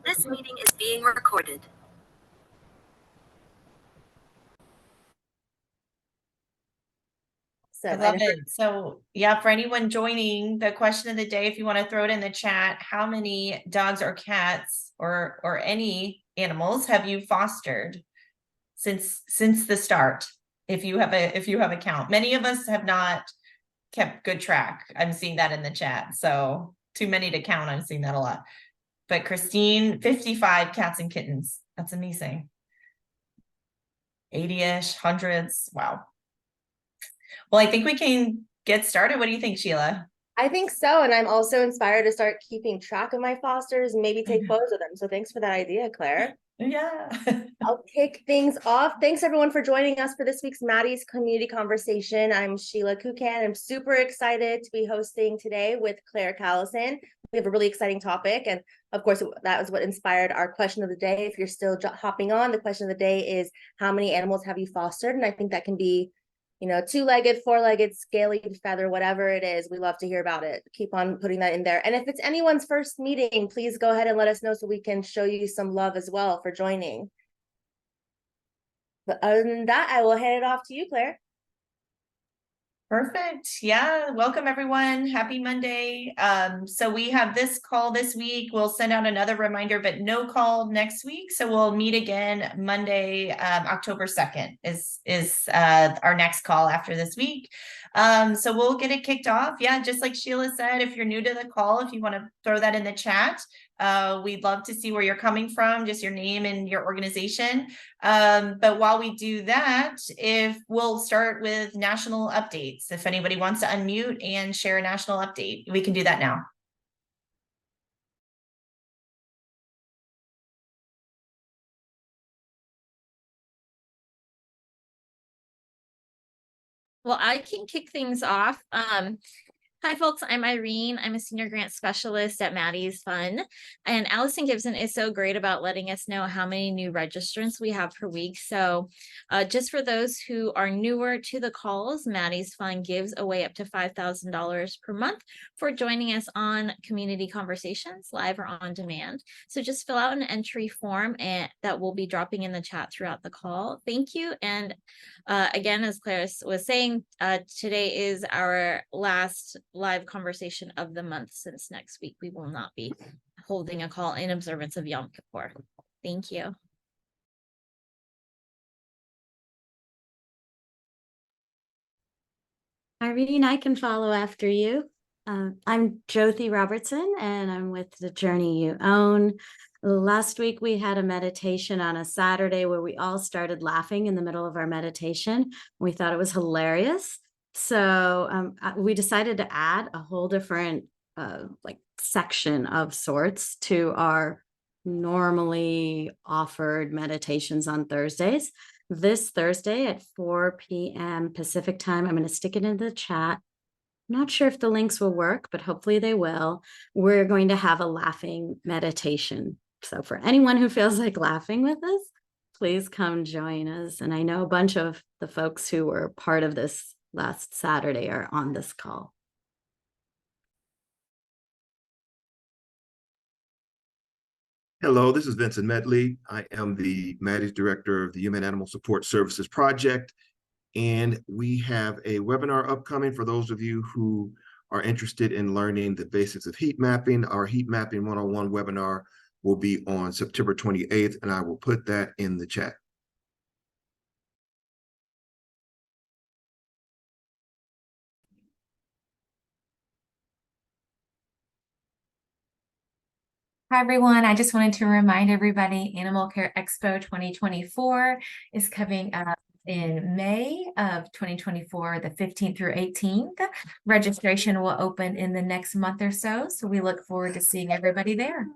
This meeting is being recorded. I love it. So yeah, for anyone joining, the question of the day, if you want to throw it in the chat, how many dogs or cats or any animals have you fostered since the start? If you have a count. Many of us have not kept good track. I'm seeing that in the chat. So too many to count. I'm seeing that a lot. But Christine, 55 cats and kittens. That's amazing. 80-ish, hundreds. Wow. Well, I think we can get started. What do you think, Sheila? I think so. And I'm also inspired to start keeping track of my fosters, maybe take photos of them. So thanks for that idea, Claire. Yeah. I'll kick things off. Thanks everyone for joining us for this week's Maddie's Community Conversation. I'm Sheila Kukan. I'm super excited to be hosting today with Claire Callison. We have a really exciting topic. And of course, that was what inspired our question of the day. If you're still hopping on, the question of the day is, how many animals have you fostered? And I think that can be, you know, two-legged, four-legged, scaly, feather, whatever it is. We love to hear about it. Keep on putting that in there. And if it's anyone's first meeting, please go ahead and let us know so we can show you some love as well for joining. But other than that, I will hand it off to you, Claire. Perfect. Yeah. Welcome everyone. Happy Monday. So we have this call this week. We'll send out another reminder, but no call next week. So we'll meet again Monday, October 2nd is our next call after this week. So we'll get it kicked off. Yeah. Just like Sheila said, if you're new to the call, if you want to throw that in the chat, we'd love to see where you're coming from, just your name and your organization. But while we do that, if we'll start with national updates, if anybody wants to unmute and share a national update, we can do that now. Well, I can kick things off. Hi, folks. I'm Irene. I'm a senior grant specialist at Maddie's Fund. And Allison Gibson is so great about letting us know how many new registrants we have per week. So just for those who are newer to the calls, Maddie's Fund gives away up to $5,000 per month for joining us on community conversations, live or on demand. So just fill out an entry form and that will be dropping in the chat throughout the call. Thank you. And again, as Claire was saying, today is our last live conversation of the month, since next week we will not be holding a call in observance of Yom Kippur. Thank you. Irene, I can follow after you. I'm Jyoti Robertson, and I'm with The Journey You Own. Last week, we had a meditation on a Saturday where we all started laughing in the middle of our meditation. We thought it was hilarious. So we decided to add a whole different section of sorts to our normally offered meditations on Thursdays. This Thursday at 4 p.m. Pacific time, I'm going to stick it in the chat. I'm not sure if the links will work, but hopefully they will. We're going to have a laughing meditation. So for anyone who feels like laughing with us, please come join us. And I know a bunch of the folks who were part of this last Saturday are on this call. Hello, this is Vincent Medley. I am the Maddie's Director of the Human Animal Support Services Project. And we have a webinar upcoming for those of you who are interested in learning the basics of heat mapping. Our Heat Mapping 101 webinar will be on September 28th, and I will put that in the chat. Hi, everyone. I just wanted to remind everybody Animal Care Expo 2024 is coming up in May of 2024, the 15th through 18th. Registration will open in the next month or so. So we look forward to seeing everybody there.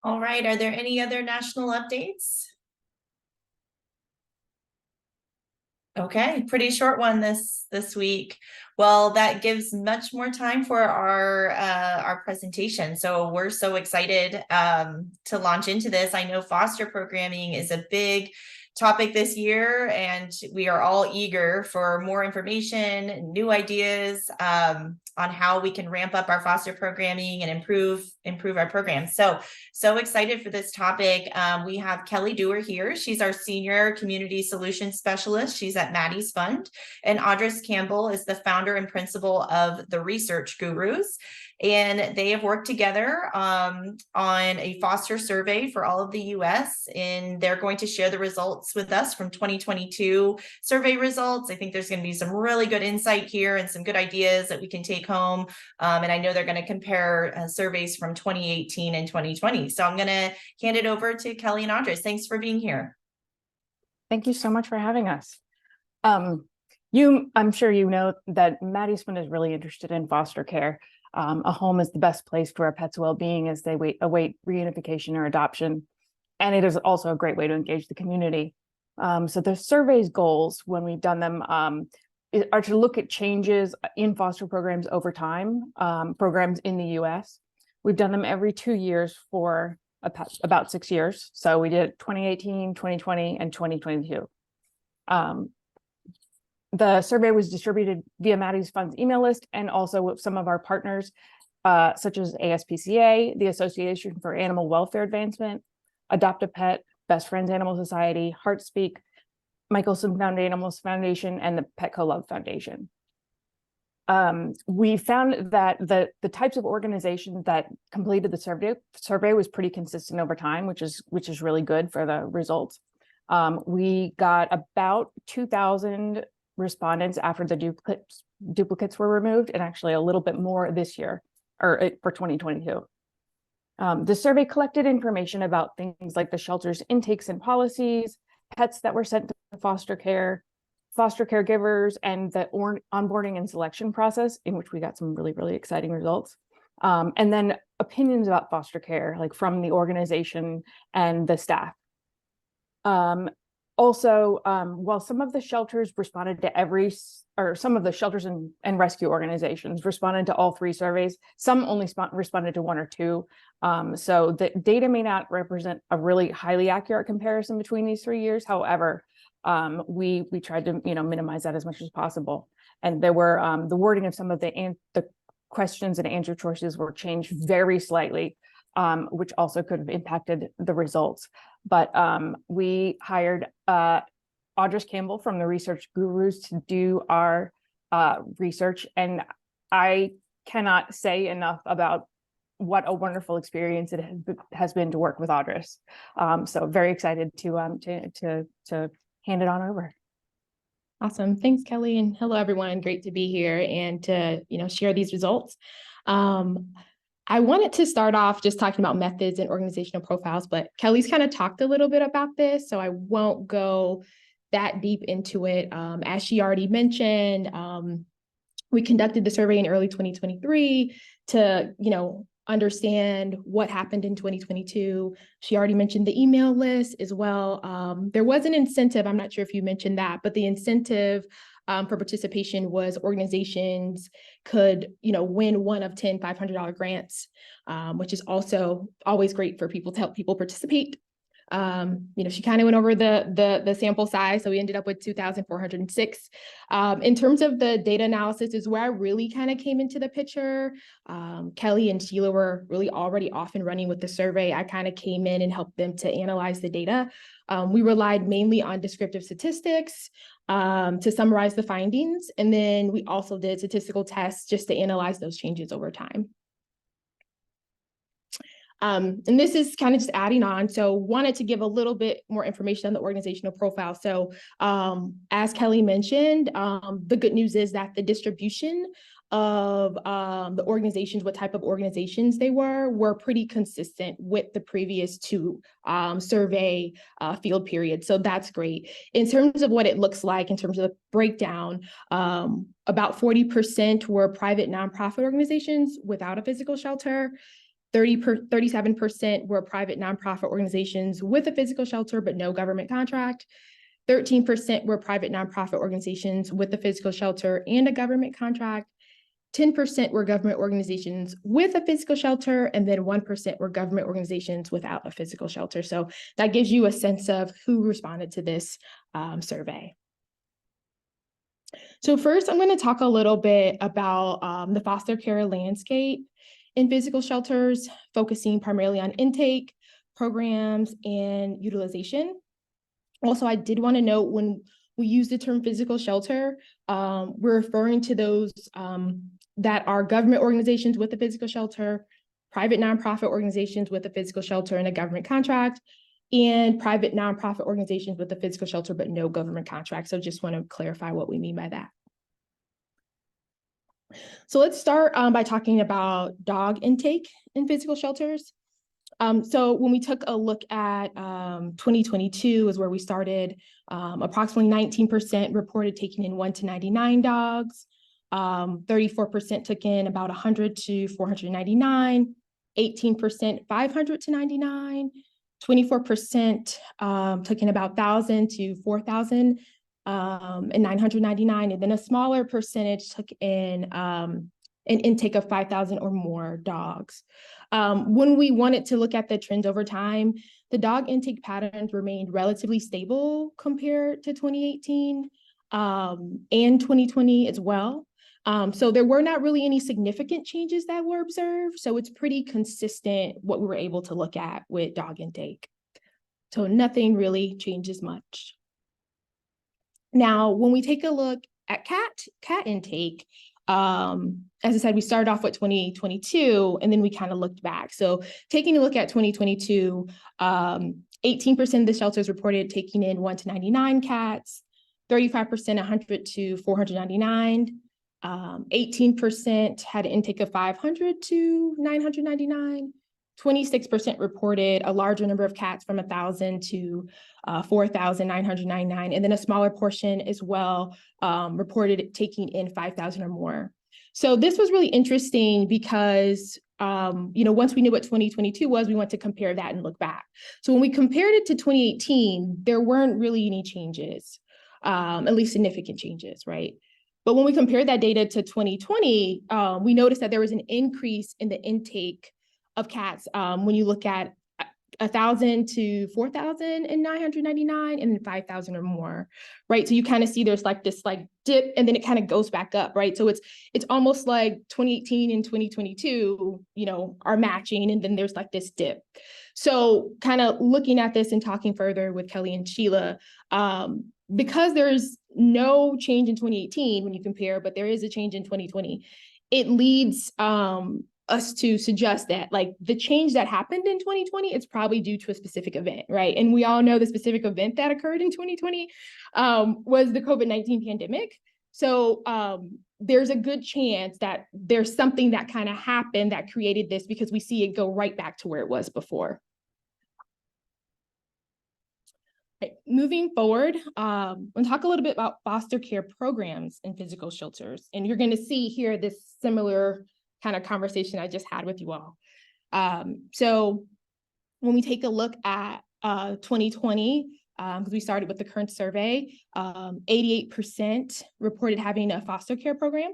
All right. Are there any other national updates? Okay, pretty short one this week. Well, that gives much more time for our presentation. So we're so excited to launch into this. I know foster programming is a big topic this year, and we are all eager for more information, new ideas on how we can ramp up our foster programming and improve our programs. So excited for this topic. We have Kelly Duer here. She's our Senior Community Solutions Specialist. She's at Maddie's Fund. And Audris Campbell is the founder and principal of the Research Gurus. And they have worked together on a foster survey for all of the US, and they're going to share the results with us from 2022 survey results. I think there's going to be some really good insight here and some good ideas that we can take home. And I know they're going to compare surveys from 2018 and 2020. So I'm going to hand it over to Kelly and Audris. Thanks for being here. Thank you so much for having us. I'm sure you know that Maddie's Fund is really interested in foster care. A home is the best place for a pet's well-being as they await reunification or adoption. And it is also a great way to engage the community. So the survey's goals, when we've done them, are to look at changes in foster programs over time, programs in the US. We've done them every 2 years for about 6 years. So we did 2018, 2020, and 2022. The survey was distributed via Maddie's Fund's email list and also with some of our partners, such as ASPCA, the Association for Animal Welfare Advancement, Adopt a Pet, Best Friends Animal Society, Heartspeak, Michelson Animals Foundation, and the Petco Love Foundation. We found that the types of organizations that completed the survey was pretty consistent over time, which is really good for the results. We got about 2,000 respondents after the duplicates were removed, and actually a little bit more this year, or for 2022. The survey collected information about things like the shelter's intakes and policies, pets that were sent to foster care, foster caregivers, and the onboarding and selection process, in which we got some really, really exciting results. And then opinions about foster care, like from the organization and the staff. Also, while some of the shelters responded to some of the shelters and rescue organizations responded to all 3 surveys, some only responded to 1 or 2. So the data may not represent a really highly accurate comparison between these 3 years. However, we tried to minimize that as much as possible. And there were the wording of some of the questions and answer choices were changed very slightly, which also could have impacted the results. But we hired Audris Campbell from the Research Gurus to do our research. And I cannot say enough about what a wonderful experience it has been to work with Audris. So very excited to hand it on over. Awesome. Thanks, Kelly. And hello, everyone. Great to be here and to, share these results. I wanted to start off just talking about methods and organizational profiles, but Kelly's kind of talked a little bit about this, so I won't go that deep into it. As she already mentioned, we conducted the survey in early 2023 to, understand what happened in 2022. She already mentioned the email list as well. There was an incentive. I'm not sure if you mentioned that, but the incentive for participation was organizations could, win one of 10 $500 grants, which is also always great for people to help people participate. She kind of went over the sample size, so we ended up with 2,406. In terms of the data analysis is where I really kind of came into the picture. Kelly and Sheila were really already off and running with the survey. I kind of came in and helped them to analyze the data. We relied mainly on descriptive statistics to summarize the findings, and then we also did statistical tests just to analyze those changes over time. And this is kind of just adding on. So wanted to give a little bit more information on the organizational profile. So as Kelly mentioned, the good news is that the distribution of the organizations, what type of organizations they were pretty consistent with the previous 2 survey field periods. So that's great. In terms of what it looks like, in terms of the breakdown, about 40% were private nonprofit organizations without a physical shelter. 37% were private nonprofit organizations with a physical shelter, but no government contract. 13% were private nonprofit organizations with a physical shelter and a government contract. 10% were government organizations with a physical shelter, and then 1% were government organizations without a physical shelter. So that gives you a sense of who responded to this survey. So first, I'm going to talk a little bit about the foster care landscape in physical shelters, focusing primarily on intake, programs, and utilization. Also, I did want to note when we use the term physical shelter, we're referring to those that are government organizations with a physical shelter, private nonprofit organizations with a physical shelter and a government contract, and private nonprofit organizations with a physical shelter but no government contract. So just want to clarify what we mean by that. So let's start by talking about dog intake in physical shelters. So when we took a look at 2022 is where we started, approximately 19% reported taking in 1 to 99 dogs. 34% took in about 100 to 499, 18% 500 to 99, 24% took in about 1,000 to 4,000 and 999, and then a smaller percentage took in an intake of 5,000 or more dogs. When we wanted to look at the trends over time, the dog intake patterns remained relatively stable compared to 2018 and 2020 as well. So there were not really any significant changes that were observed. So it's pretty consistent what we were able to look at with dog intake. So nothing really changes much. Now, when we take a look at cat intake, as I said, we started off with 2022, and then we kind of looked back. So taking a look at 2022, 18% of the shelters reported taking in 1 to 99 cats, 35% 100 to 499, 18% had an intake of 500 to 999, 26% reported a larger number of cats from 1,000 to 4,999, and then a smaller portion as well reported taking in 5,000 or more. So this was really interesting because once we knew what 2022 was, we went to compare that and look back. So when we compared it to 2018, there weren't really any changes, at least significant changes, right? But when we compared that data to 2020, we noticed that there was an increase in the intake of cats when you look at 1,000 to 4,999 and then 5,000 or more, right? So you kind of see there's like this dip and then it kind of goes back up, right? So it's almost like 2018 and 2022, are matching, and then there's like this dip. So kind of looking at this and talking further with Kelly and Sheila, because there's no change in 2018 when you compare, but there is a change in 2020, it leads us to suggest that the change that happened in 2020 is probably due to a specific event, right? And we all know the specific event that occurred in 2020 was the COVID-19 pandemic. So there's a good chance that there's something that kind of happened that created this, because we see it go right back to where it was before. Right, moving forward, we'll talk a little bit about foster care programs in physical shelters. And you're going to see here this similar kind of conversation I just had with you all. So when we take a look at 2020, because we started with the current survey, 88% reported having a foster care program,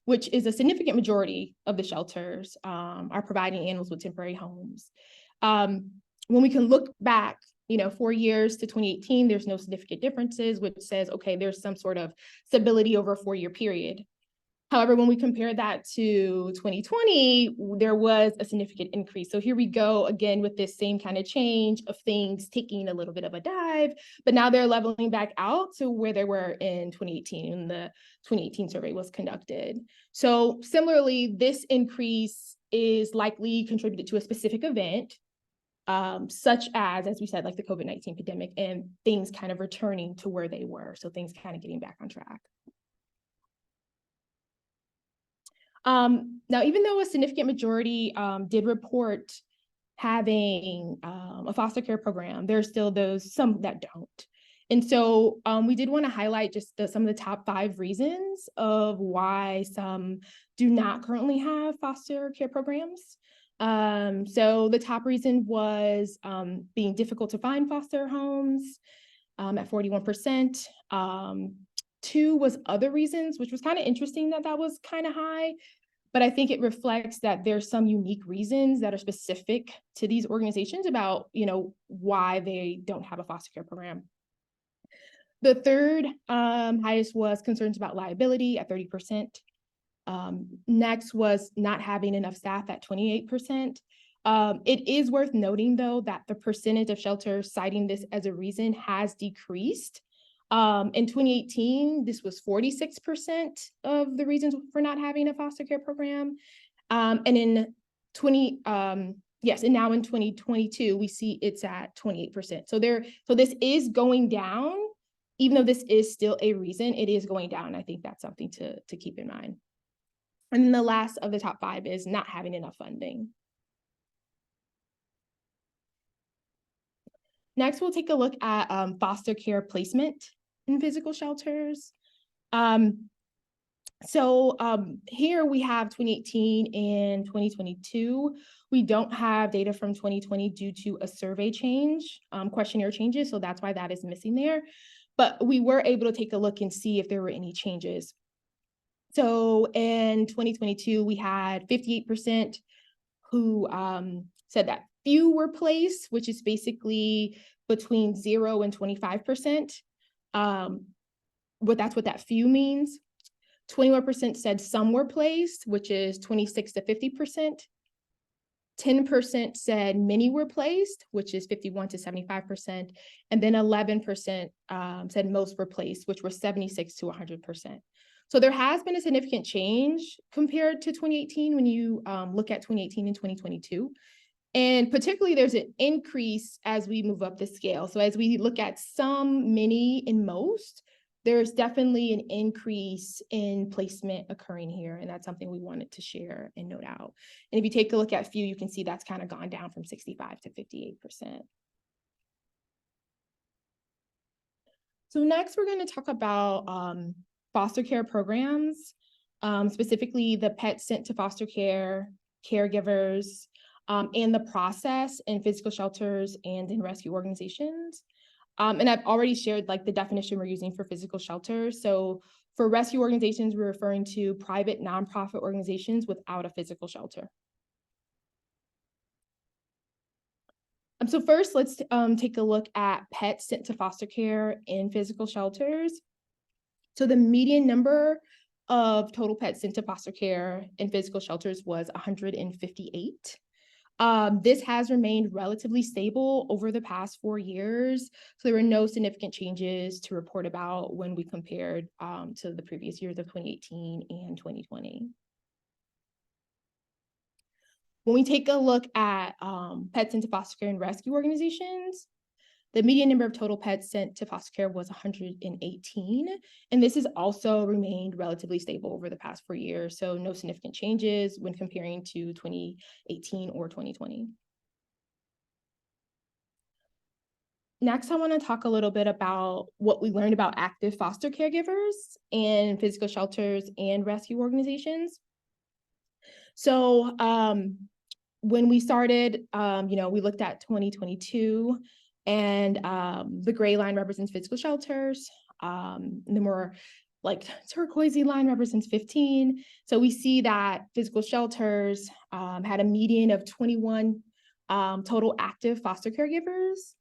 which is a significant majority of the shelters are providing animals with temporary homes. When we can look back, 4 years to 2018, there's no significant differences, which says, okay, there's some sort of stability over a 4-year period. However, when we compare that to 2020, there was a significant increase. So here we go again with this same kind of change of things taking a little bit of a dive, but now they're leveling back out to where they were in 2018 when the 2018 survey was conducted. So similarly, this increase is likely contributed to a specific event, such as we said, like the COVID-19 pandemic, and things kind of returning to where they were. So things kind of getting back on track. Now, even though a significant majority did report having a foster care program, there's still some that don't. And so we did want to highlight just some of the top 5 reasons of why some do not currently have foster care programs. So the top reason was being difficult to find foster homes, at 41%. 2 was other reasons, which was kind of interesting that was kind of high. But I think it reflects that there's some unique reasons that are specific to these organizations about, why they don't have a foster care program. The third highest was concerns about liability at 30%. Next was not having enough staff at 28%. It is worth noting, though, that the percentage of shelters citing this as a reason has decreased. In 2018, this was 46% of the reasons for not having a foster care program. And in now in 2022, we see it's at 28%. So this is going down, even though this is still a reason, it is going down. I think that's something to keep in mind. And then the last of the top 5 is not having enough funding. Next, we'll take a look at foster care placement in physical shelters. Here we have 2018 and 2022. We don't have data from 2020 due to a survey change, questionnaire changes, so that's why that is missing there. But we were able to take a look and see if there were any changes. So in 2022, we had 58% who said that few were placed, which is basically between 0 and 25%. That's what that few means. 21% said some were placed, which is 26 to 50%. 10% said many were placed, which is 51 to 75%. And then 11% said most were placed, which were 76 to 100%. So there has been a significant change compared to 2018 when you look at 2018 and 2022. And particularly there's an increase as we move up the scale. So as we look at some, many, and most, there's definitely an increase in placement occurring here. And that's something we wanted to share and note out. And if you take a look at few, you can see that's kind of gone down from 65 to 58%. So next we're going to talk about foster care programs, specifically the pets sent to foster care, caregivers, and the process in physical shelters and in rescue organizations. And I've already shared the definition we're using for physical shelters. So for rescue organizations, we're referring to private nonprofit organizations without a physical shelter. So first, let's take a look at pets sent to foster care in physical shelters. So the median number of total pets sent to foster care in physical shelters was 158. This has remained relatively stable over the past 4 years. So there were no significant changes to report about when we compared to the previous years of 2018 and 2020. When we take a look at pets into foster care and rescue organizations, the median number of total pets sent to foster care was 118, and this has also remained relatively stable over the past 4 years, so no significant changes when comparing to 2018 or 2020. Next, I want to talk a little bit about what we learned about active foster caregivers in physical shelters and rescue organizations. So when we started, we looked at 2022, and the gray line represents physical shelters. And the more turquoisey line represents 15. So we see that physical shelters had a median of 21 total active foster caregivers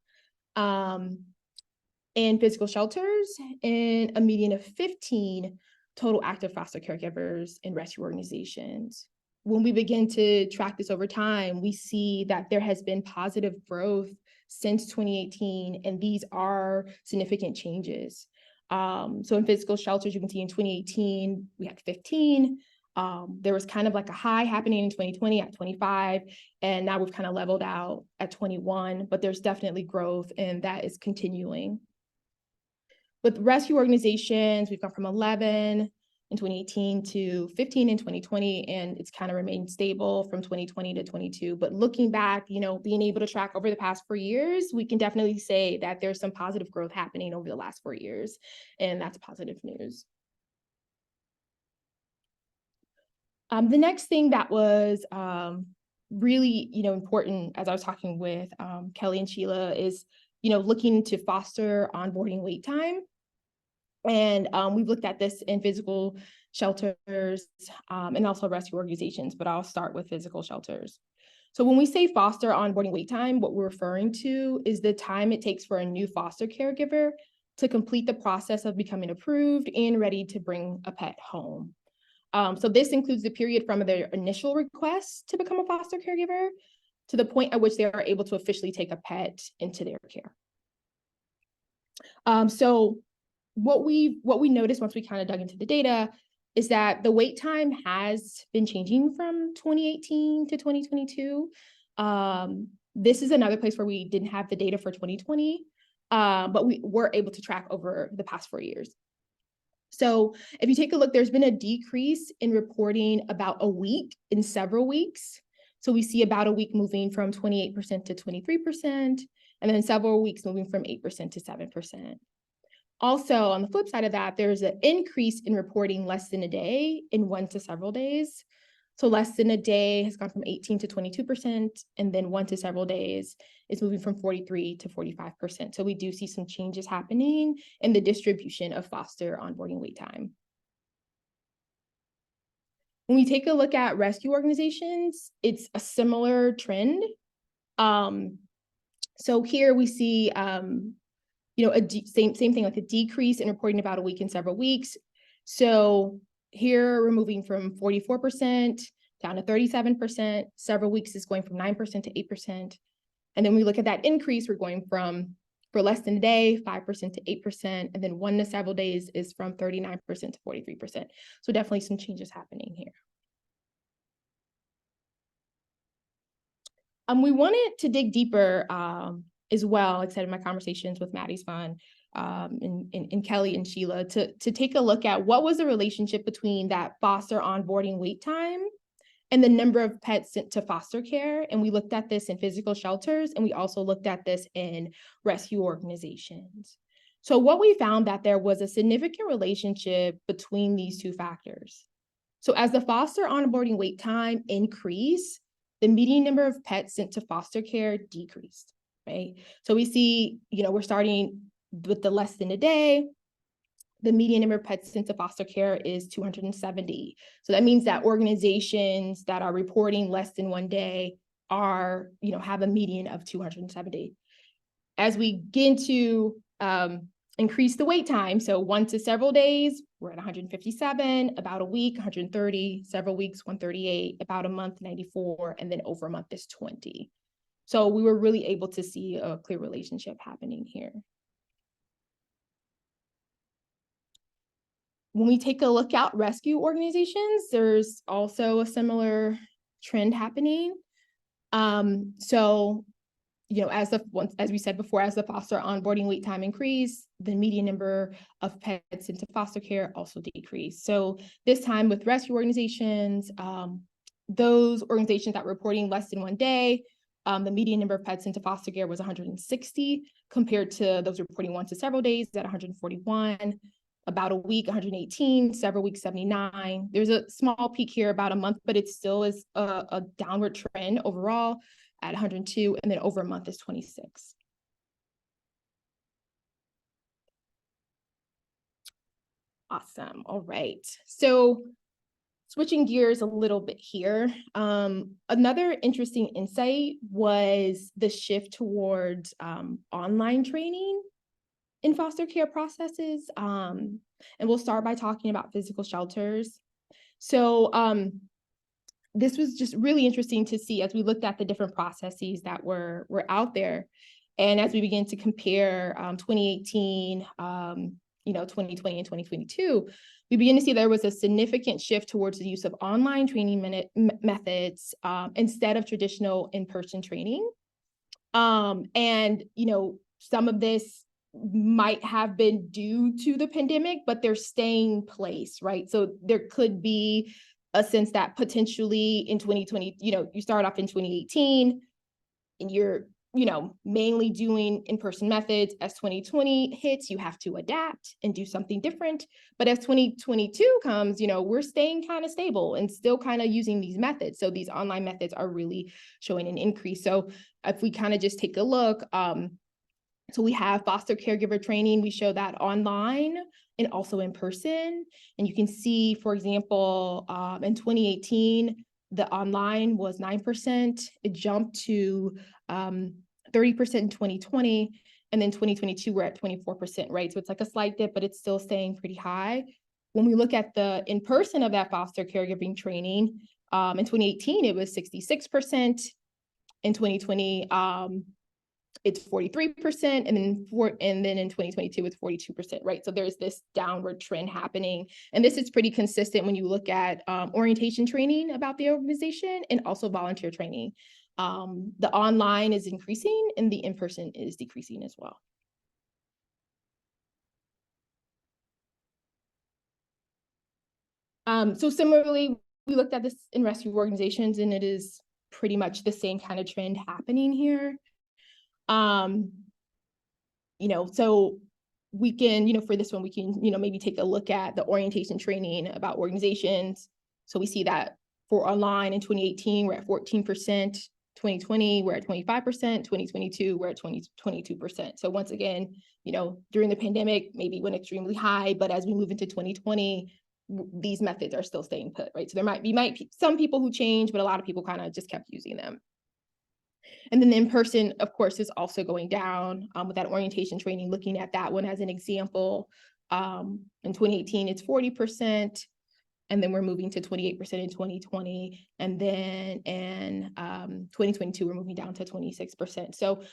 in physical shelters, and a median of 15 total active foster caregivers in rescue organizations. When we begin to track this over time, we see that there has been positive growth since 2018, and these are significant changes. So in physical shelters, you can see in 2018, we had 15. There was kind of a high happening in 2020 at 25, and now we've kind of leveled out at 21, but there's definitely growth, and that is continuing. With rescue organizations, we've gone from 11 in 2018 to 15 in 2020, and it's kind of remained stable from 2020 to 22. But looking back, being able to track over the past 4 years, we can definitely say that there's some positive growth happening over the last 4 years, and that's positive news. The next thing that was really, important as I was talking with Kelly and Sheila is, looking to foster onboarding wait time. And we've looked at this in physical shelters and also rescue organizations, but I'll start with physical shelters. So when we say foster onboarding wait time, what we're referring to is the time it takes for a new foster caregiver to complete the process of becoming approved and ready to bring a pet home. So this includes the period from their initial request to become a foster caregiver to the point at which they are able to officially take a pet into their care. So what we noticed once we kind of dug into the data is that the wait time has been changing from 2018 to 2022. This is another place where we didn't have the data for 2020, but we were able to track over the past 4 years. So if you take a look, there's been a decrease in reporting about a week in several weeks. So we see about a week moving from 28% to 23%, and then several weeks moving from 8% to 7%. Also, on the flip side of that, there's an increase in reporting less than a day in 1 to several days. So less than a day has gone from 18 to 22%, and then 1 to several days is moving from 43 to 45%. So we do see some changes happening in the distribution of foster onboarding wait time. When we take a look at rescue organizations, it's a similar trend. So here we see, same thing, like a decrease in reporting about a week in several weeks. So here we're moving from 44% down to 37%. Several weeks is going from 9% to 8%. And then we look at that increase, we're going from, for less than a day, 5% to 8%. And then 1 to several days is from 39% to 43%. So definitely some changes happening here. We wanted to dig deeper as well, like I said in my conversations with Maddie's Fund, and Kelly and Sheila, to take a look at what was the relationship between that foster onboarding wait time and the number of pets sent to foster care. And we looked at this in physical shelters, and we also looked at this in rescue organizations. So what we found that there was a significant relationship between these two factors. So as the foster onboarding wait time increased, the median number of pets sent to foster care decreased, right? So we see, we're starting with the less than a day. The median number of pets sent to foster care is 270. So that means that organizations that are reporting less than 1 day are, have a median of 270. As we begin to increase the wait time, so 1 to several days, we're at 157, about a week, 130, several weeks, 138, about a month, 94, and then over a month is 20. So we were really able to see a clear relationship happening here. When we take a look at rescue organizations, there's also a similar trend happening. As we said before, as the foster onboarding wait time increased, the median number of pets into foster care also decreased. So this time with rescue organizations, those organizations that were reporting less than 1 day, the median number of pets into foster care was 160, compared to those reporting 1 to several days at 141, about a week, 118, several weeks, 79. There's a small peak here about a month, but it still is a downward trend overall at 102, and then over a month is 26. Awesome. All right. So switching gears a little bit here, another interesting insight was the shift towards online training in foster care processes. And we'll start by talking about physical shelters. So this was just really interesting to see as we looked at the different processes that were out there. And as we began to compare 2018, 2020 and 2022, we begin to see there was a significant shift towards the use of online training methods instead of traditional in-person training. And some of this might have been due to the pandemic, but they're staying in place, right? So there could be a sense that potentially in 2020, you start off in 2018 and you're, mainly doing in-person methods. As 2020 hits, you have to adapt and do something different. But as 2022 comes, we're staying kind of stable and still kind of using these methods. So these online methods are really showing an increase. So if we kind of just take a look, So we have foster caregiver training. We show that online and also in person. And you can see, for example, in 2018, the online was 9%. It jumped to 30% in 2020. And then 2022, we're at 24%, right? So it's like a slight dip, but it's still staying pretty high. When we look at the in-person of that foster caregiving training, in 2018, it was 66%. In 2020, it's 43%, and then in 2022, it's 42%, right? So there's this downward trend happening. And this is pretty consistent when you look at orientation training about the organization and also volunteer training. The online is increasing and the in-person is decreasing as well. So similarly, we looked at this in rescue organizations, and it is pretty much the same kind of trend happening here. So we can, for this one, we can, maybe take a look at the orientation training about organizations. So we see that for online in 2018, we're at 14%, 2020, we're at 25%, 2022, we're at 22%. So once again, during the pandemic, maybe went extremely high, but as we move into 2020, these methods are still staying put, right? So there might be some people who change, but a lot of people kind of just kept using them. And then the in-person, of course, is also going down with that orientation training, looking at that one as an example. In 2018, it's 40%, and then we're moving to 28% in 2020. And then in 2022, we're moving down to 26%. So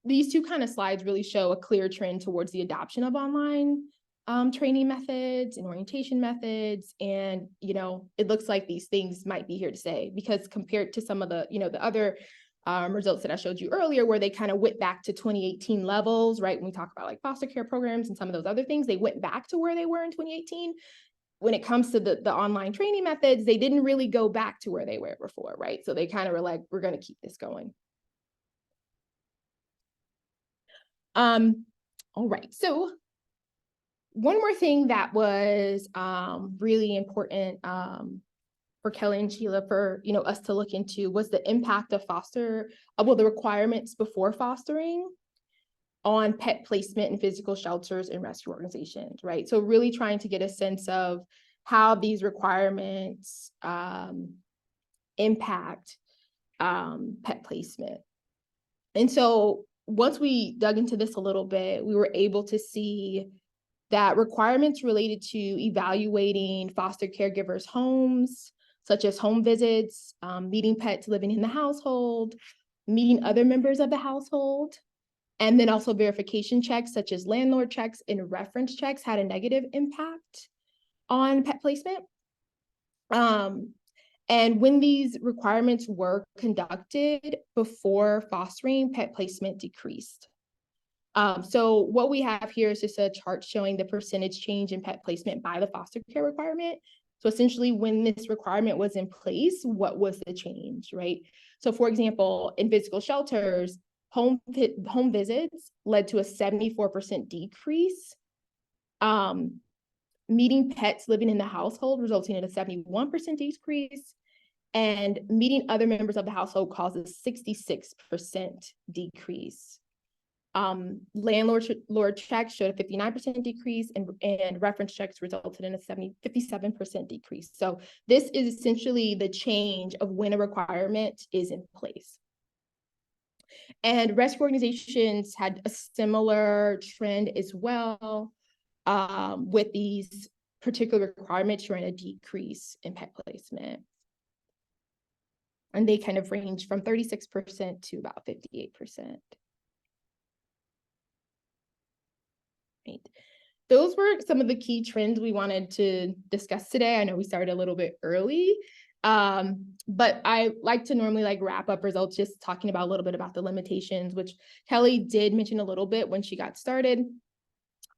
these two kind of slides really show a clear trend towards the adoption of online training methods and orientation methods. And, it looks like these things might be here to stay, because compared to some of the, the other results that I showed you earlier, where they kind of went back to 2018 levels, right? When we talk about like foster care programs and some of those other things, they went back to where they were in 2018. When it comes to the online training methods, they didn't really go back to where they were before, right? So they kind of were like, we're going to keep this going. All right. So one more thing that was really important for Kelly and Sheila for us to look into was the impact of the requirements before fostering on pet placement in physical shelters and rescue organizations, right? So really trying to get a sense of how these requirements impact pet placement. And so once we dug into this a little bit, we were able to see that requirements related to evaluating foster caregivers' homes, such as home visits, meeting pets living in the household, meeting other members of the household, and then also verification checks such as landlord checks and reference checks had a negative impact on pet placement. And when these requirements were conducted before fostering, pet placement decreased. So what we have here is just a chart showing the percentage change in pet placement by the foster care requirement. So essentially, when this requirement was in place, what was the change, right? So for example, in physical shelters, home visits led to a 74% decrease. Meeting pets living in the household resulting in a 71% decrease. And meeting other members of the household causes 66% decrease. Landlord checks showed a 59% decrease, and reference checks resulted in a 57% decrease. So this is essentially the change of when a requirement is in place. And rescue organizations had a similar trend as well, with these particular requirements showing a decrease in pet placement. And they kind of range from 36% to about 58%. Right. Those were some of the key trends we wanted to discuss today. I know we started a little bit early, but I like to normally wrap up results just talking about a little bit about the limitations, which Kelly did mention a little bit when she got started.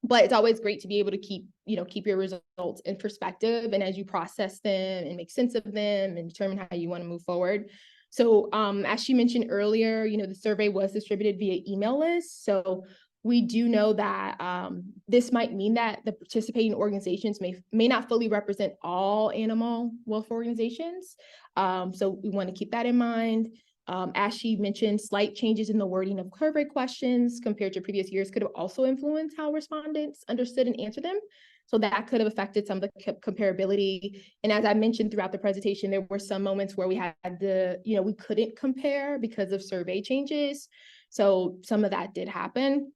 But it's always great to be able to keep your results in perspective, and as you process them and make sense of them and determine how you want to move forward. So as she mentioned earlier, the survey was distributed via email list. So we do know that this might mean that the participating organizations may not fully represent all animal welfare organizations. So we want to keep that in mind. As she mentioned, slight changes in the wording of survey questions compared to previous years could have also influenced how respondents understood and answered them. So that could have affected some of the comparability. And as I mentioned throughout the presentation, there were some moments where we had we couldn't compare because of survey changes. So some of that did happen.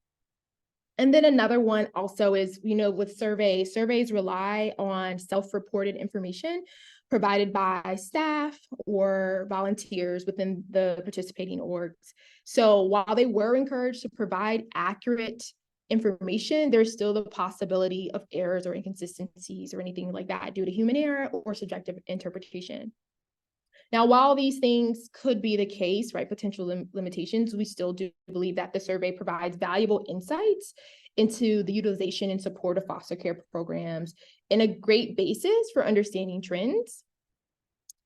And then another one also is, with surveys rely on self-reported information provided by staff or volunteers within the participating orgs. So while they were encouraged to provide accurate information, there's still the possibility of errors or inconsistencies or anything like that due to human error or subjective interpretation. Now, while these things could be the case, right, potential limitations, we still do believe that the survey provides valuable insights into the utilization and support of foster care programs and a great basis for understanding trends.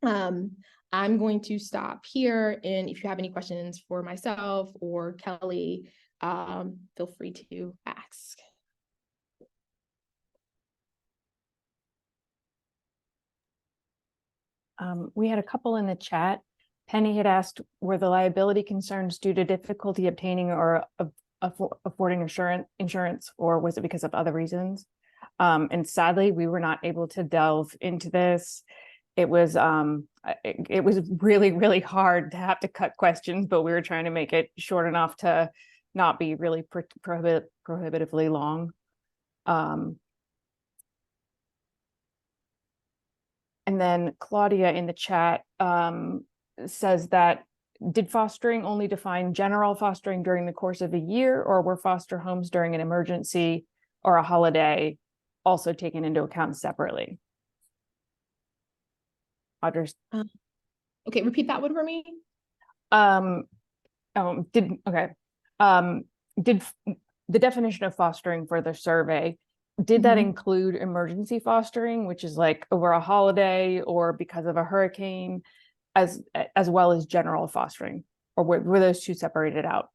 I'm going to stop here, and if you have any questions for myself or Kelly, feel free to ask. We had a couple in the chat. Penny had asked, were the liability concerns due to difficulty obtaining or affording insurance, or was it because of other reasons? And sadly, we were not able to delve into this. It was really, really hard to have to cut questions, but we were trying to make it short enough to not be really prohibitively long. And then Claudia in the chat says that, did fostering only define general fostering during the course of a year, or were foster homes during an emergency or a holiday also taken into account separately? Audris. Okay, repeat that one for me. Did the definition of fostering for the survey, did that include emergency fostering, which is like over a holiday or because of a hurricane, as well as general fostering, or were those two separated out?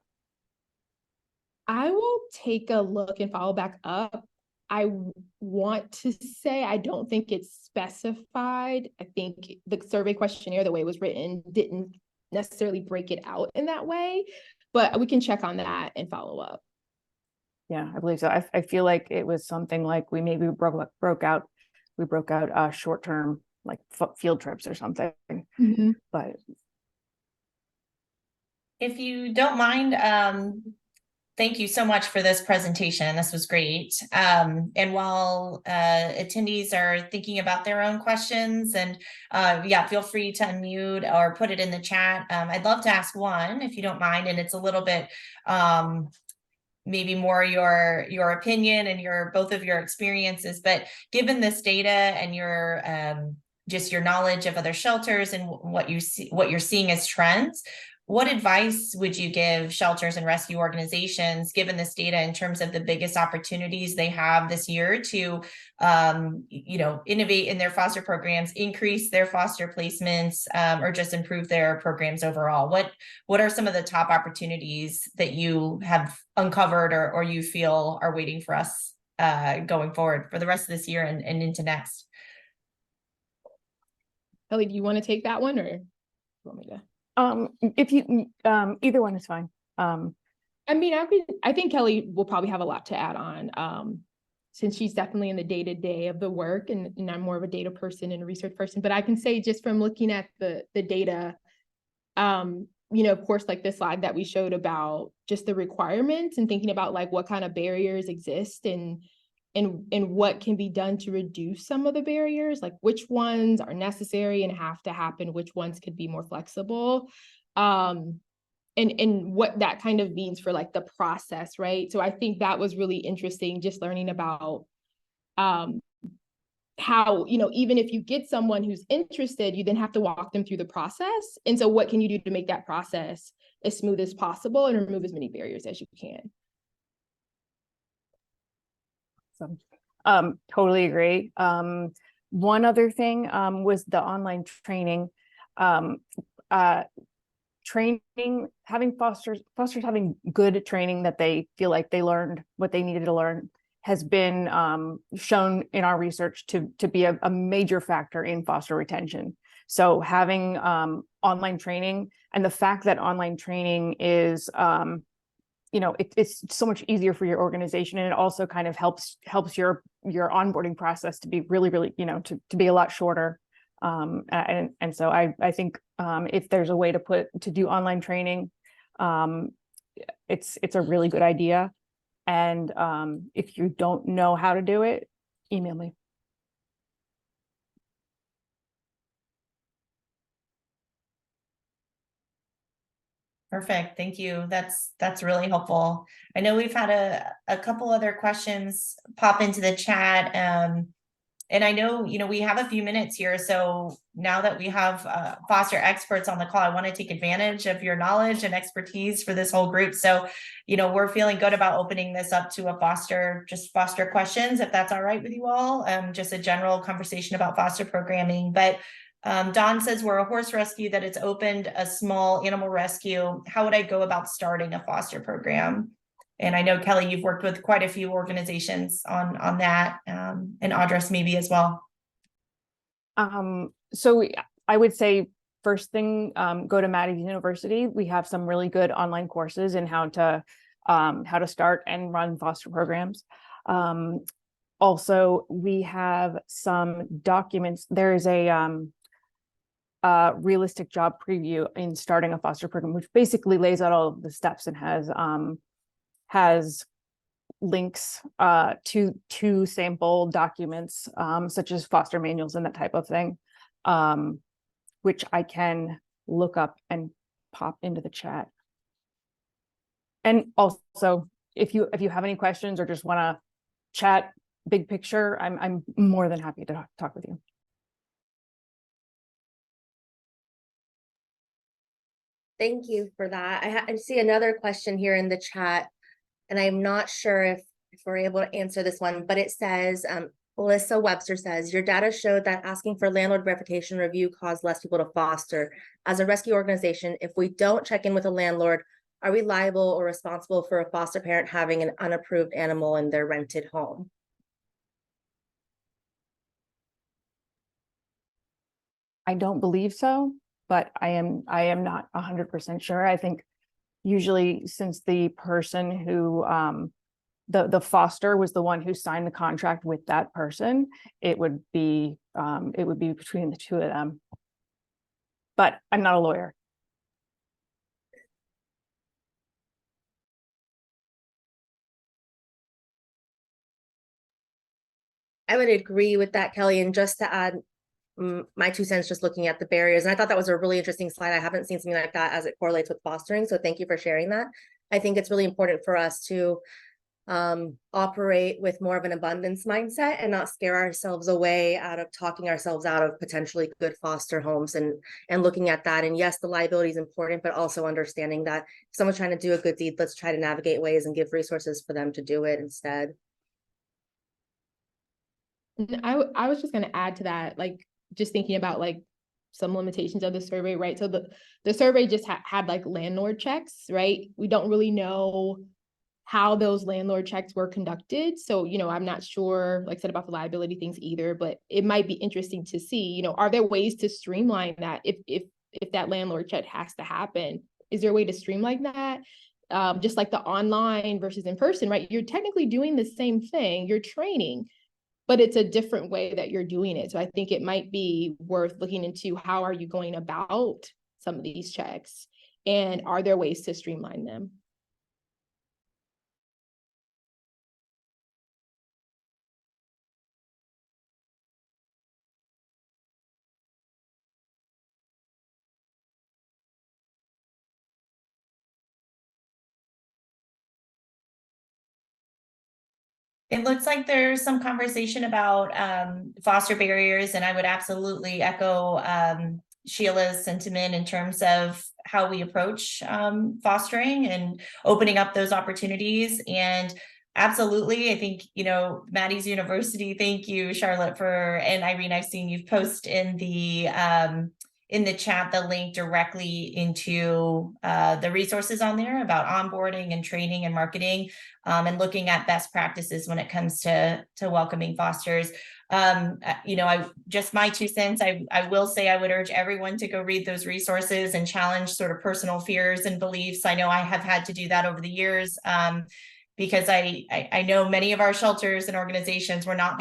I will take a look and follow back up. I want to say I don't think it's specified. I think the survey questionnaire, the way it was written, didn't necessarily break it out in that way, but we can check on that and follow up. Yeah, I believe so. I feel like it was something like we maybe broke out short-term like field trips or something. But if you don't mind, thank you so much for this presentation. This was great. And while attendees are thinking about their own questions, and yeah, feel free to unmute or put it in the chat. I'd love to ask one, if you don't mind, and it's a little bit maybe more your opinion and both of your experiences, but given this data and your just your knowledge of other shelters and what you're seeing as trends, what advice would you give shelters and rescue organizations, given this data, in terms of the biggest opportunities they have this year to, innovate in their foster programs, increase their foster placements, or just improve their programs overall? What are some of the top opportunities that you have uncovered or you feel are waiting for us going forward for the rest of this year and into next? Kelly, do you want to take that one, or do you want me to? If you either one is fine. I mean, I think Kelly will probably have a lot to add on, since she's definitely in the day-to-day of the work, and I'm more of a data person and a research person. But I can say, just from looking at the data, of course, like the slide that we showed about just the requirements and thinking about like what kind of barriers exist and what can be done to reduce some of the barriers, like which ones are necessary and have to happen, which ones could be more flexible, and what that kind of means for like the process, right? So I think that was really interesting, just learning about how, even if you get someone who's interested, you then have to walk them through the process. And so what can you do to make that process as smooth as possible and remove as many barriers as you can? Totally agree. One other thing was the online training. Having fosters having good training that they feel like they learned what they needed to learn has been shown in our research to be a major factor in foster retention. So having online training, and the fact that online training is it's so much easier for your organization, and it also kind of helps your onboarding process to be really to be a lot shorter. And so I think if there's a way to do online training, it's a really good idea. And if you don't know how to do it, email me. Perfect. Thank you. That's really helpful. I know we've had a couple other questions pop into the chat. And I know, we have a few minutes here. So now that we have foster experts on the call, I want to take advantage of your knowledge and expertise for this whole group. So, we're feeling good about opening this up to foster questions, if that's all right with you all. Just a general conversation about foster programming. But Don says, we're a horse rescue that it's opened a small animal rescue. How would I go about starting a foster program? And I know, Kelly, you've worked with quite a few organizations on that, and Audris maybe as well. So I would say first thing, go to Maddie University. We have some really good online courses in how to start and run foster programs. Also, we have some documents. There's a realistic job preview in starting a foster program, which basically lays out all of the steps and has links to sample documents, such as foster manuals and that type of thing, which I can look up and pop into the chat. And also, if you have any questions or just want to chat big picture, I'm more than happy to talk with you. Thank you for that. I see another question here in the chat, and I'm not sure if we're able to answer this one, but it says, Alyssa Webster says, your data showed that asking for landlord verification review caused less people to foster. As a rescue organization, if we don't check in with a landlord, are we liable or responsible for a foster parent having an unapproved animal in their rented home? I don't believe so, but I am not 100% sure. I think usually, since the person who the foster was the one who signed the contract with that person, it would be between the two of them. But I'm not a lawyer. I would agree with that, Kelly. And just to add my 2 cents, just looking at the barriers, and I thought that was a really interesting slide. I haven't seen something like that as it correlates with fostering. So thank you for sharing that. I think it's really important for us to operate with more of an abundance mindset and not scare ourselves away out of talking ourselves out of potentially good foster homes, and looking at that. And yes, the liability is important, but also understanding that if someone's trying to do a good deed, let's try to navigate ways and give resources for them to do it instead. I was just going to add to that, like, just thinking about like some limitations of the survey, right? So the survey just had like landlord checks, right? We don't really know how those landlord checks were conducted. So, I'm not sure, like I said, about the liability things either, but it might be interesting to see, are there ways to streamline that if that landlord check has to happen? Is there a way to streamline that? Just like the online versus in person, right? You're technically doing the same thing, you're training, but it's a different way that you're doing it. So I think it might be worth looking into, how are you going about some of these checks, and are there ways to streamline them? It looks like there's some conversation about foster barriers, and I would absolutely echo Sheila's sentiment in terms of how we approach fostering and opening up those opportunities. And absolutely, I think, Maddie's University, thank you, Charlotte, and Irene, I've seen you post in the in the chat the link directly into the resources on there about onboarding and training and marketing, and looking at best practices when it comes to welcoming fosters. You know, just my 2 cents, I will say I would urge everyone to go read those resources and challenge sort of personal fears and beliefs. I know I have had to do that over the years. Because I know many of our shelters and organizations we're not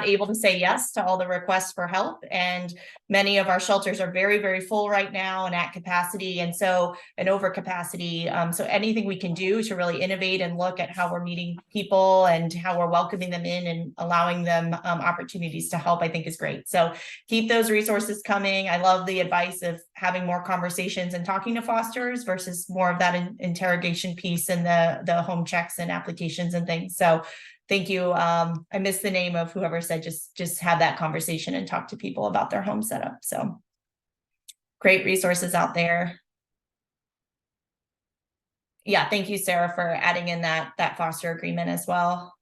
able to say yes to all the requests for help, and many of our shelters are very, very full right now and at capacity, and over capacity. So anything we can do to really innovate and look at how we're meeting people and how we're welcoming them in and allowing them opportunities to help, I think is great. So keep those resources coming. I love the advice of having more conversations and talking to fosters versus more of that interrogation piece and the home checks and applications and things. So thank you. I missed the name of whoever said just have that conversation and talk to people about their home setup. So great resources out there. Yeah, thank you, Sarah, for adding in that foster agreement as well.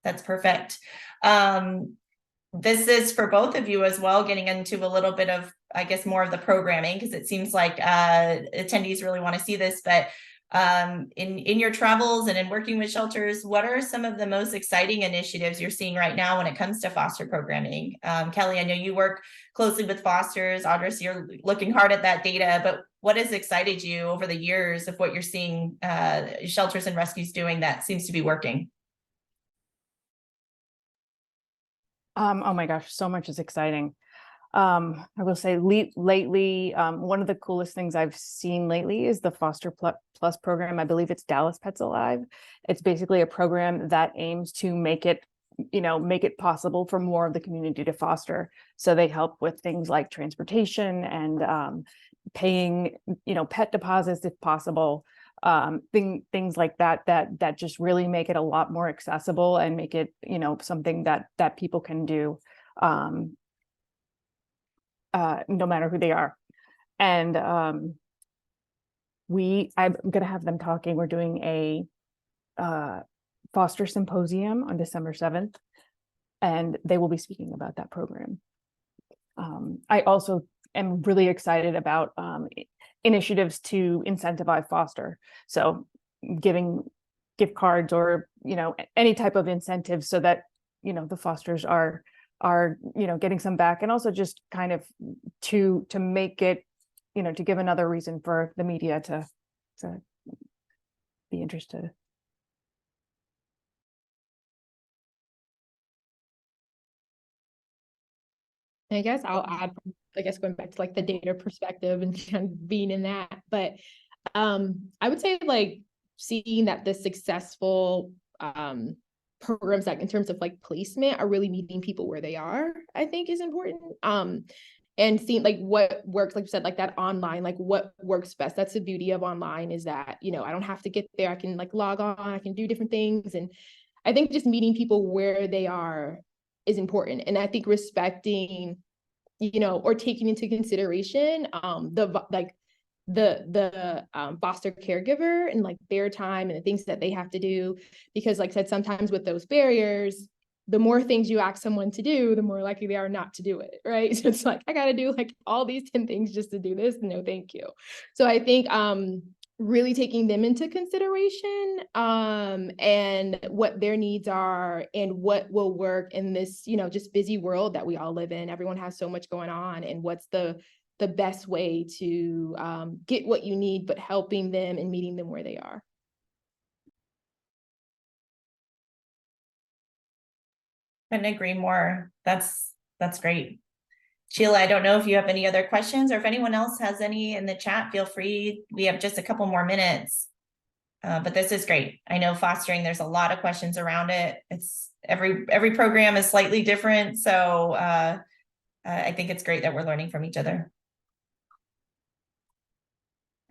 That's perfect. This is for both of you as well, getting into a little bit of, I guess, more of the programming, because it seems like attendees really want to see this, but in your travels and in working with shelters, what are some of the most exciting initiatives you're seeing right now when it comes to foster programming? Kelly, I know you work closely with fosters. Audris, you're looking hard at that data, but what has excited you over the years of what you're seeing shelters and rescues doing that seems to be working? Oh my gosh, so much is exciting. I will say lately, one of the coolest things I've seen lately is the Foster Plus program. I believe it's Dallas Pets Alive. It's basically a program that aims to make it possible for more of the community to foster. So they help with things like transportation and paying, pet deposits if possible. Things like that just really make it a lot more accessible and make it, something that people can do. No matter who they are. And I'm gonna have them talking. We're doing a foster symposium on December 7th, and they will be speaking about that program. I also am really excited about initiatives to incentivize foster. So giving gift cards or, any type of incentive so that, the fosters are getting some back, and also just kind of to make it, to give another reason for the media to be interested. I guess I'll add, going back to like the data perspective and kind of being in that, but I would say like seeing that the successful programs that in terms of like placement are really meeting people where they are, I think is important. And seeing like what works, like you said, like that online, like what works best. That's the beauty of online, is that, I don't have to get there. I can like log on, I can do different things. And I think just meeting people where they are is important. And I think respecting, or taking into consideration the foster caregiver and like their time and the things that they have to do, because like I said, sometimes with those barriers, the more things you ask someone to do, the more likely they are not to do it, right? So it's like, I got to do like all these 10 things just to do this. No, thank you. So I think really taking them into consideration and what their needs are and what will work in this, just busy world that we all live in. Everyone has so much going on, and what's the best way to get what you need, but helping them and meeting them where they are. Couldn't agree more. That's great. Sheila, I don't know if you have any other questions, or if anyone else has any in the chat, feel free. We have just a couple more minutes, but this is great. I know fostering, there's a lot of questions around it. It's every program is slightly different. So I think it's great that we're learning from each other.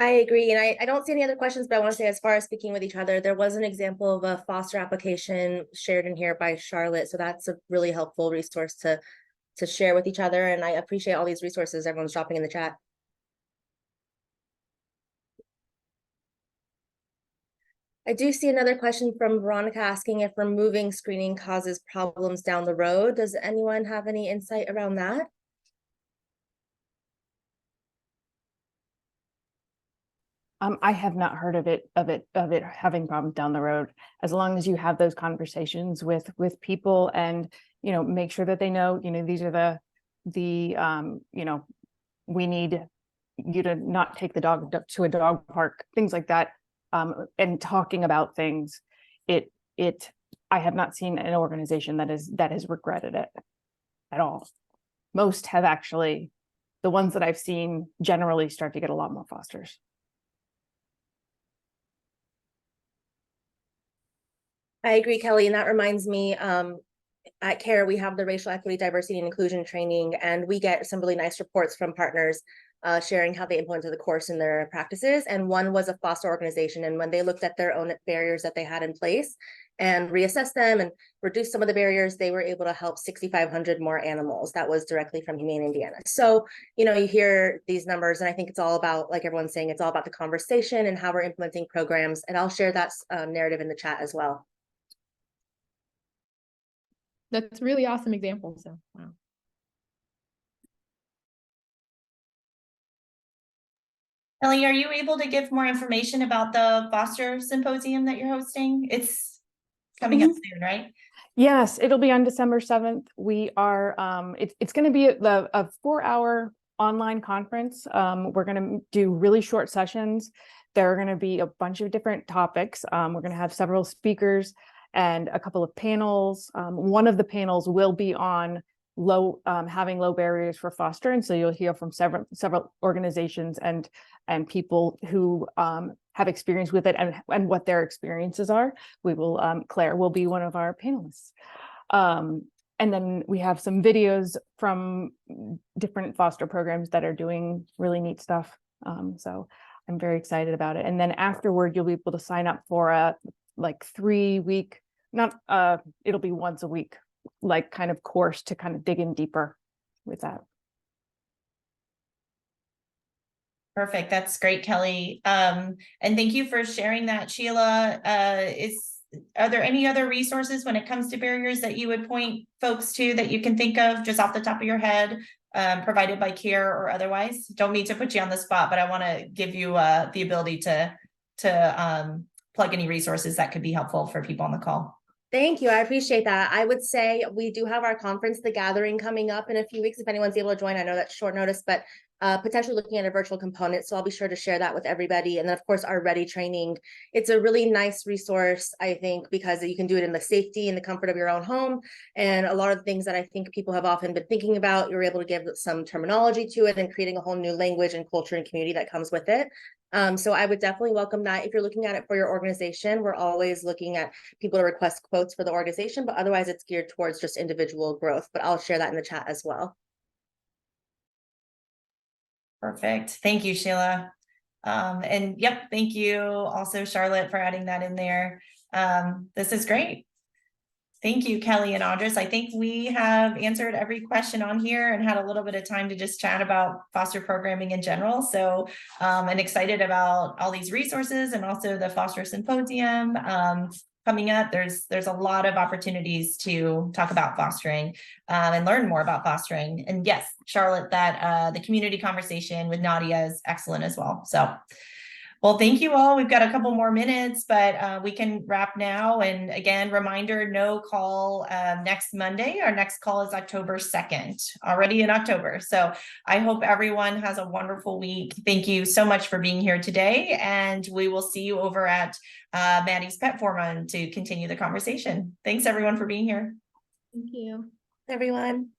I agree. And I don't see any other questions, but I want to say, as far as speaking with each other, there was an example of a foster application shared in here by Charlotte. So that's a really helpful resource to share with each other. And I appreciate all these resources everyone's dropping in the chat. I do see another question from Veronica asking if removing screening causes problems down the road. Does anyone have any insight around that? I have not heard of it having problems down the road. As long as you have those conversations with people, and make sure that they know, these are the we need you to not take the dog to a dog park, things like that, and talking about things. I have not seen an organization that has regretted it at all. Most have actually. The ones that I've seen generally start to get a lot more fosters. I agree, Kelly, and that reminds me, at CARE, we have the racial equity, diversity, and inclusion training, and we get some really nice reports from partners sharing how they implemented the course in their practices. And one was a foster organization, and when they looked at their own barriers that they had in place and reassessed them and reduced some of the barriers, they were able to help 6,500 more animals. That was directly from Humane Indiana. So, you hear these numbers, and I think it's all about, like everyone's saying, it's all about the conversation and how we're implementing programs. And I'll share that narrative in the chat as well. That's a really awesome example. So, wow. Kelly, are you able to give more information about the foster symposium that you're hosting? It's coming up soon, right? Yes, it'll be on December 7th. We are, it's going to be a 4-hour online conference. We're going to do really short sessions. There are going to be a bunch of different topics. We're going to have several speakers and a couple of panels. One of the panels will be on having low barriers for foster, and so you'll hear from several organizations and people who have experience with it and what their experiences are. We will Claire will be one of our panelists, and then we have some videos from different foster programs that are doing really neat stuff. So I'm very excited about it. And then afterward, you'll be able to sign up for a 3-week, it'll be once a week, kind of course to kind of dig in deeper with that. Perfect. That's great, Kelly. And thank you for sharing that, Sheila. Are there any other resources when it comes to barriers that you would point folks to that you can think of just off the top of your head, provided by CARE or otherwise? Don't mean to put you on the spot, but I want to give you the ability to plug any resources that could be helpful for people on the call. Thank you. I appreciate that. I would say we do have our conference, The Gathering, coming up in a few weeks. If anyone's able to join, I know that's short notice, but potentially looking at a virtual component. So I'll be sure to share that with everybody. And then, of course, our Ready training. It's a really nice resource, I think, because you can do it in the safety and the comfort of your own home. And a lot of the things that I think people have often been thinking about, you're able to give some terminology to it and creating a whole new language and culture and community that comes with it. So I would definitely welcome that. If you're looking at it for your organization, we're always looking at people to request quotes for the organization, but otherwise it's geared towards just individual growth. But I'll share that in the chat as well. Perfect. Thank you, Sheila. And yep, thank you also, Charlotte, for adding that in there. This is great. Thank you, Kelly and Audris. I think we have answered every question on here and had a little bit of time to just chat about foster programming in general. So I'm excited about all these resources and also the foster symposium coming up. There's a lot of opportunities to talk about fostering and learn more about fostering. And yes, Charlotte, that the community conversation with Nadia is excellent as well. So, well, thank you all. We've got a couple more minutes, but we can wrap now. And again, reminder, no call next Monday. Our next call is October 2nd, already in October. So I hope everyone has a wonderful week. Thank you so much for being here today. And we will see you over at Maddie's Pet Forum to continue the conversation. Thanks everyone for being here. Thank you. Everyone.